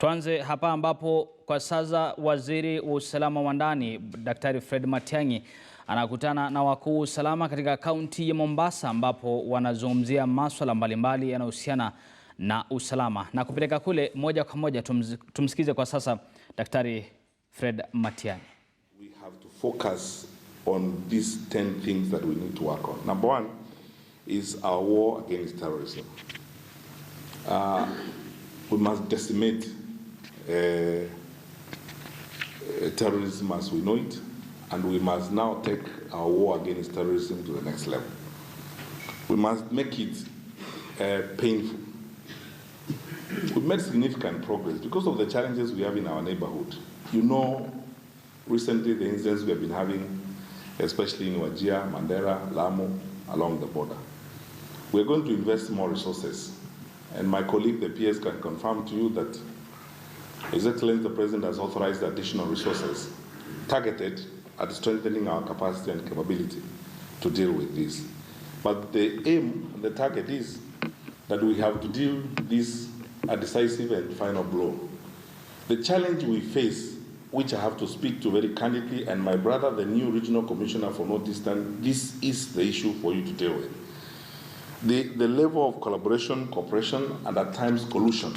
Tuanze hapa ambapo kwa sasa waziri wa usalama wa ndani Daktari Fred Matiang'i anakutana na wakuu wa usalama katika kaunti ya Mombasa ambapo wanazungumzia masuala mbalimbali yanayohusiana na usalama. Na kupeleka kule moja kwa moja tumsikize kwa sasa Daktari Fred Matiang'i. We have to focus on these 10 things that we need to work on. Number one is our war against terrorism. We must decimate terrorism as we know it, and we must now take our war against terrorism to the next level. We must make it painful. We've made significant progress because of the challenges we have in our neighborhood. You know, recently the incidents we have been having, especially in Wajir, Mandera, Lamu, along the border. We're going to invest more resources, and my colleague, the PS, can confirm to you that His Excellency the President has authorized additional resources targeted at strengthening our capacity and capability to deal with this. But the aim, the target is that we have to deal this a decisive and final blow. The challenge we face, which I have to speak to very candidly, and my brother, the new Regional Commissioner for Northeastern, this is the issue for you to deal with. The level of collaboration, cooperation, and at times collusion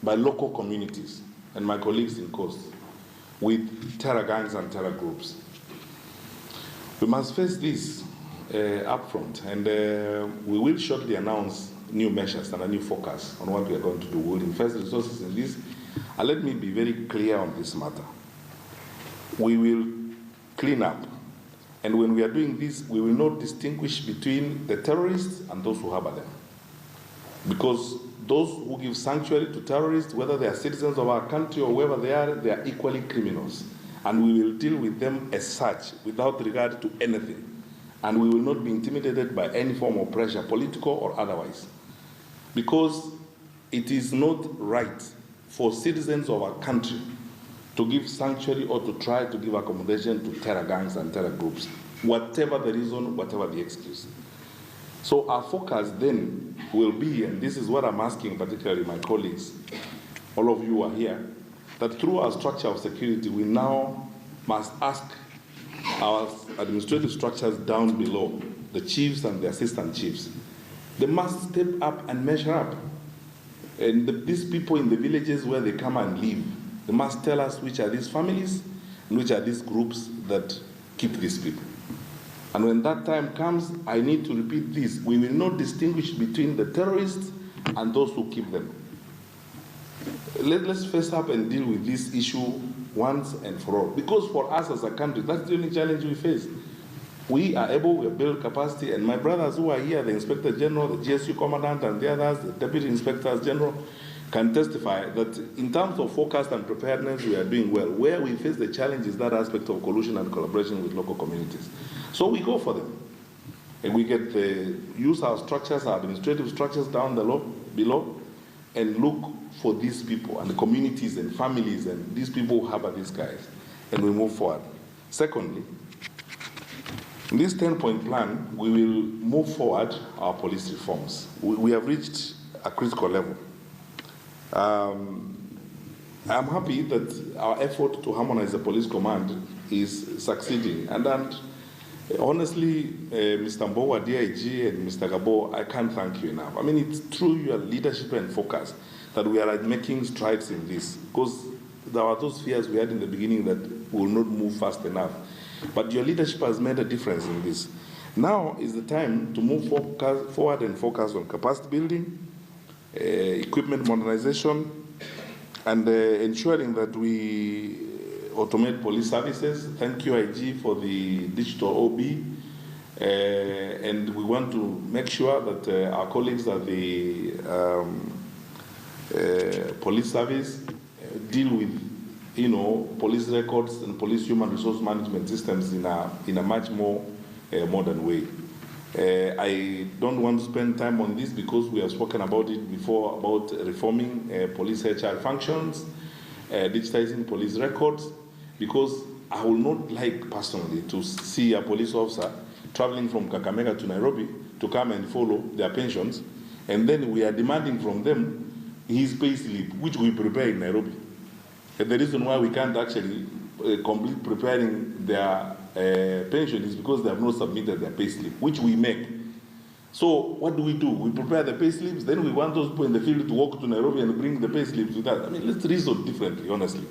by local communities and my colleagues in Coast with terror gangs and terror groups. We must face this up front, and we will shortly announce new measures and a new focus on what we are going to do. We will invest resources in this, and let me be very clear on this matter. We will clean up, and when we are doing this, we will not distinguish between the terrorists and those who harbor them. Because those who give sanctuary to terrorists, whether they are citizens of our country or wherever they are equally criminals. And we will deal with them as such, without regard to anything. And we will not be intimidated by any form of pressure, political or otherwise. Because it is not right for citizens of our country to give sanctuary or to try to give accommodation to terror gangs and terror groups, whatever the reason, whatever the excuse. So our focus then will be, and this is what I'm asking particularly my colleagues, all of you are here, that through our structure of security, we now must ask our administrative structures down below, the chiefs and the assistant chiefs, they must step up and measure up. And these people in the villages where they come and live, they must tell us which are these families and which are these groups that keep these people. And when that time comes, I need to repeat this. We will not distinguish between the terrorists and those who keep them. Let's face up and deal with this issue once and for all. Because for us as a country, that's the only challenge we face. We are able, we have built capacity, and my brothers who are here, the Inspector General, the GSU Commandant, and the others, the Deputy Inspectors General, can testify that in terms of forecast and preparedness, we are doing well. Where we face the challenge is that aspect of collusion and collaboration with local communities. So we go for them. And we get use our structures, our administrative structures down below, and look for these people and the communities and families and these people who harbor these guys. And we move forward. Secondly, in this 10-point plan, we will move forward our police reforms. We have reached a critical level. I'm happy that our effort to harmonize the police command is succeeding. And honestly, Mr. Mbowa, DIG, and Mr. Gabo, I can't thank you enough. I mean, it's through your leadership and focus that we are making strides in this. Because there were those fears we had in the beginning that we will not move fast enough. But your leadership has made a difference in this. Now is the time to move forward and focus on capacity building, equipment modernization, and ensuring that we automate police services. Thank you, IG, for the digital OB. And we want to make sure that our colleagues at the police service deal with, police records and police human resource management systems in a much more modern way. I don't want to spend time on this because we have spoken about it before, about reforming police HR functions, digitizing police records, because I would not like personally to see a police officer traveling from Kakamega to Nairobi to come and follow their pensions, and then we are demanding from them his pay slip, which we prepare in Nairobi. And the reason why we can't actually complete preparing their pension is because they have not submitted their pay slip, which we make. So what do? We prepare the pay slips, then we want those people in the field to walk to Nairobi and bring the pay slips with us. I mean, let's reason differently, honestly,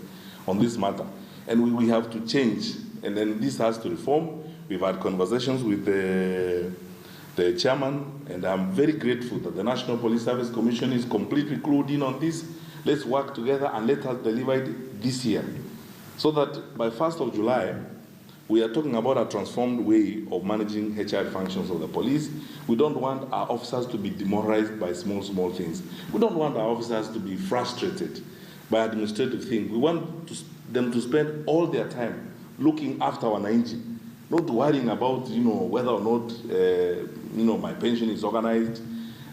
on this matter. And we have to change, and then this has to reform. We've had conversations with the chairman, and I'm very grateful that the National Police Service Commission is completely clued in on this. Let's work together and let us deliver it this year, so that by 1st of July, we are talking about a transformed way of managing HR functions of the police. We don't want our officers to be demoralized by small things. We don't want our officers to be frustrated by administrative things. We want them to spend all their time looking after our Wananchi, not worrying about, whether or not, my pension is organized,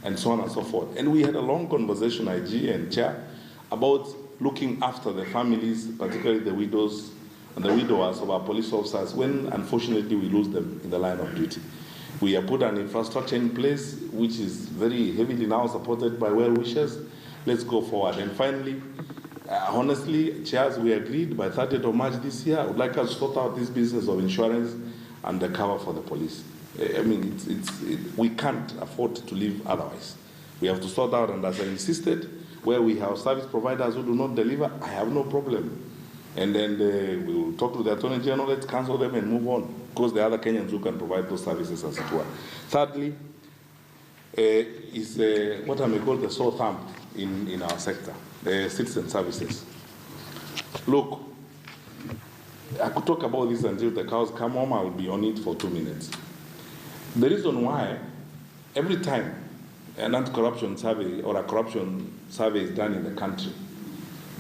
and so on and so forth. And we had a long conversation, IG and Chair, about looking after the families, particularly the widows and the widowers of our police officers when, unfortunately, we lose them in the line of duty. We have put an infrastructure in place which is very heavily now supported by well-wishers. Let's go forward. And finally, honestly, Chairs, we agreed by 30th of March this year, I would like us to sort out this business of insurance and the cover for the police. I mean, we can't afford to live otherwise. We have to sort out, and as I insisted, where we have service providers who do not deliver, I have no problem. And then we will talk to the Attorney General, let's cancel them and move on, because there are other Kenyans who can provide those services as it were. Thirdly, is what I may call the sore thumb in our sector, citizen services. Look, I could talk about this until the cows come home. I will be on it for 2 minutes. The reason why, every time an anti-corruption survey or a corruption survey is done in the country,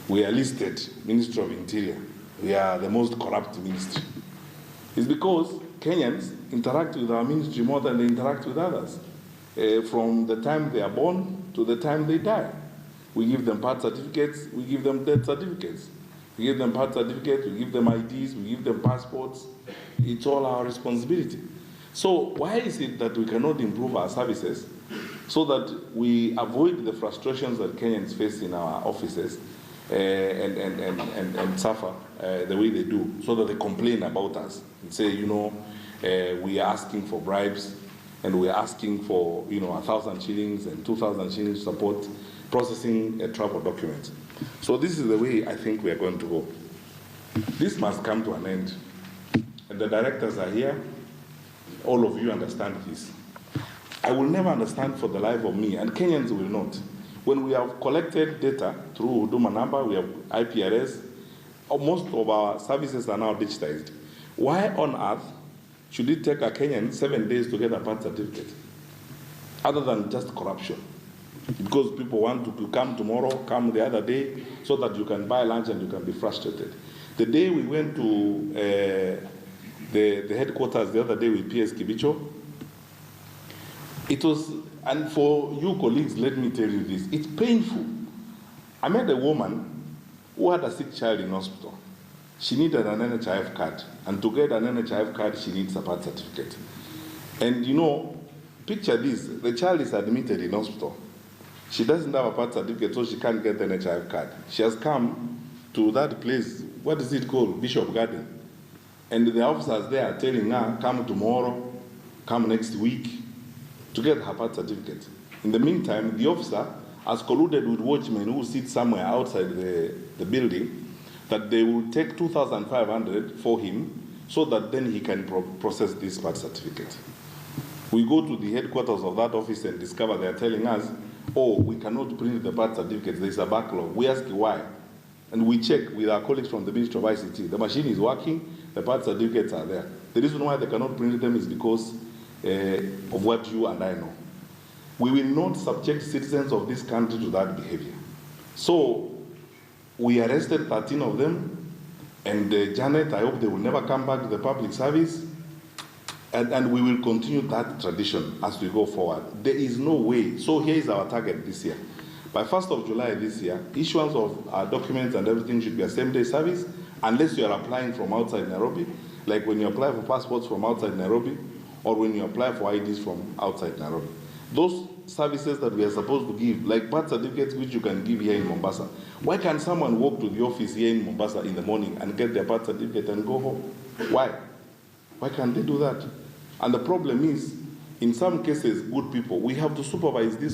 we are listed, Ministry of Interior, we are the most corrupt ministry. It's because Kenyans interact with our ministry more than they interact with others. From the time they are born to the time they die. We give them birth certificates, we give them death certificates. We give them birth certificates, we give them IDs, we give them passports. It's all our responsibility. So why is it that we cannot improve our services so that we avoid the frustrations that Kenyans face in our offices and suffer the way they do, so that they complain about us and say, we are asking for bribes and we are asking for 1,000 shillings and 2,000 shillings support processing a travel document. So this is the way I think we are going to go. This must come to an end. And the directors are here. All of you understand this. I will never understand for the life of me, and Kenyans will not. When we have collected data through Huduma Number, we have IPRS, most of our services are now digitized. Why on earth should it take a Kenyan 7 days to get a birth certificate? Other than just corruption. Because people want to come tomorrow, come the other day, so that you can buy lunch and you can be frustrated. The day we went to the headquarters the other day with PS Kibicho, it was, and for you colleagues, let me tell you this, it's painful. I met a woman who had a sick child in hospital. She needed an NHIF card, and to get an NHIF card, she needs a birth certificate. And picture this, the child is admitted in hospital. She doesn't have a birth certificate, so she can't get the NHIF card. She has come to that place, what is it called, Bishop Garden. And the officers there are telling her, come tomorrow, come next week, to get her birth certificate. In the meantime, the officer has colluded with watchmen who sit somewhere outside the building, that they will take 2,500 for him, so that then he can process this birth certificate. We go to the headquarters of that office and discover they are telling us, oh, we cannot print the birth certificates, there's a backlog. We ask why. And we check with our colleagues from the Ministry of ICT. The machine is working, the birth certificates are there. The reason why they cannot print them is because of what you and I know. We will not subject citizens of this country to that behavior. So we arrested 13 of them, and Janet, I hope they will never come back to the public service, and we will continue that tradition as we go forward. There is no way. So here is our target this year. By 1st of July this year, issuance of our documents and everything should be a same-day service, unless you are applying from outside Nairobi, like when you apply for passports from outside Nairobi, or when you apply for IDs from outside Nairobi. those services that we are supposed to give, like birth certificates which you can give here in Mombasa. Why can't someone walk to the office here in Mombasa in the morning and get their birth certificate and go home? Why? Why can't they do that? And the problem is, in some cases, good people, we have to supervise this one.